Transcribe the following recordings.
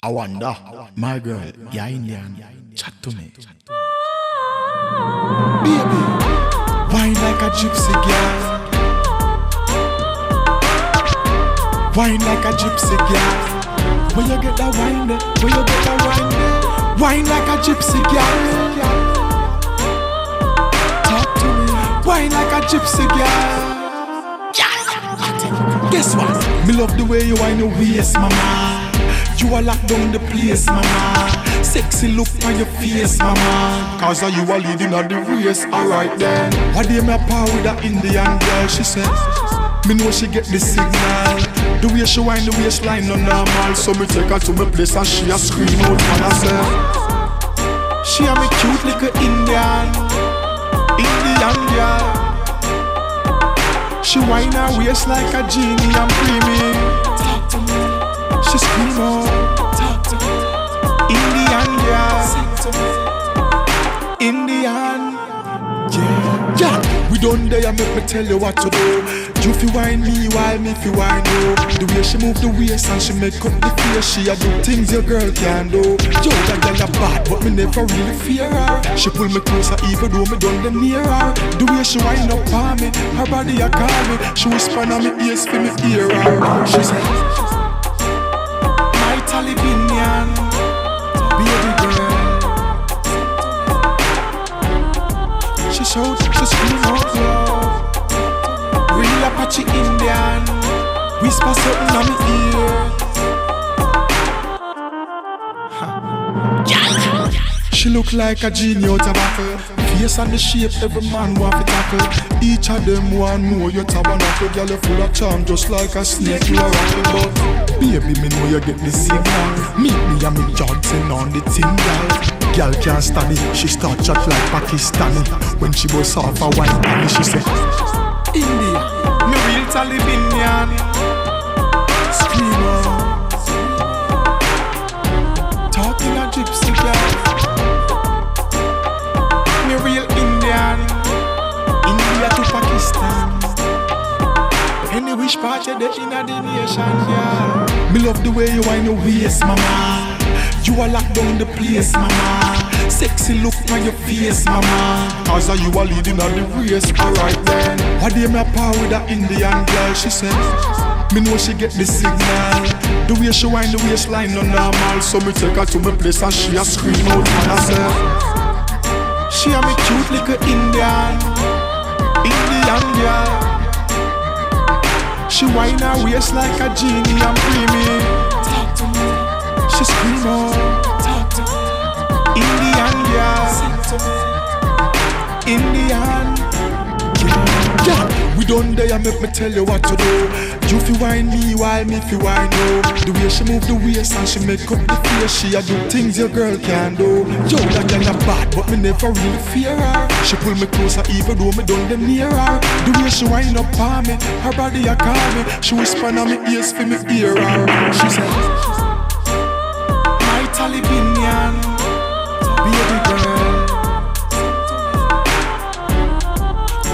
I wonder, my girl, you're Indian, chat to me. Baby, wine like a gypsy girl. Wine like a gypsy girl. Where you get that wine there? Where you get that wine there? Wine like a gypsy girl. Talk to me. Wine like a gypsy girl. Guess what? Me love the way you wine your waist, mama. You are locked down the place, mama. Sexy look on your face, mama. Cause you are leading on the race, alright then. What day me power with that Indian girl, she said. Me know she get the signal. The way she wind the waistline no normal. So me take her to my place and she a scream out for herself. She a me cute little Indian girl. She wind her waist like a genie and preemie. Talk to me. She scream out. Talk to me. Indian girl. Sing to me. Indian. Yeah. Yeah. We done there, make me tell you what to do. You fi wine me while me fi wine you. The way she move the waist and she make up the face, she a do things your girl can do. Yo, that girl a bad, but me never really fear her. She pull me closer even though me done them near her. The way she wind up on me, her body a call me. She whisper on me ears for me hear her. She say, my Talibinian, baby girl. She shout, she scream out loud. Real Apache Indian, whisper something on me ear. She look like a genie out of battle. Face and the shape every man want to tackle. Each of them want know your tabernacle. Girl, you full of charm just like a snake you a rattle. But baby, me know you get the signal. Meet me and me Johnson on the thing, girl. Girl can't stand it, she start chat like Pakistani. When she was off a wine and she say, India, me real Talibinian. Screamer, talking a gypsy girl. Me real Indian, India to Pakistan. Any which part you dey inna the nation, yeah. Me love the way you wind your waist, mama. You are locked down the place, mama. Sexy look on your face, mama. Cause you are leading on the race, alright then. What day me a power with that Indian girl, she said. Me know she get the signal. The way she wind the waistline no normal. So me take her to my place and she a scream out for herself. She a me cute little Indian girl. She wind her waist like a genie and preemie. Talk to me. She scream out. Talk to me. Indian girl. Sing to me. Indian. Yeah. Yeah. We done there, make me tell you what to do. You fi wine me while me fi wine you. The way she move the waist and she make up the face, she a do things your girl can do. Yo, that girl a bad, but me never really fear her. She pull me closer even though me done them near her. The way she wind up on me, her body a call me. She whisper on me ears for me hear her. She said, my Talibinian, baby girl.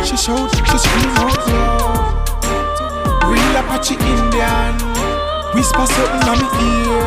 She shout, she scream out loud. Real Apache Indian, whisper something on me ear.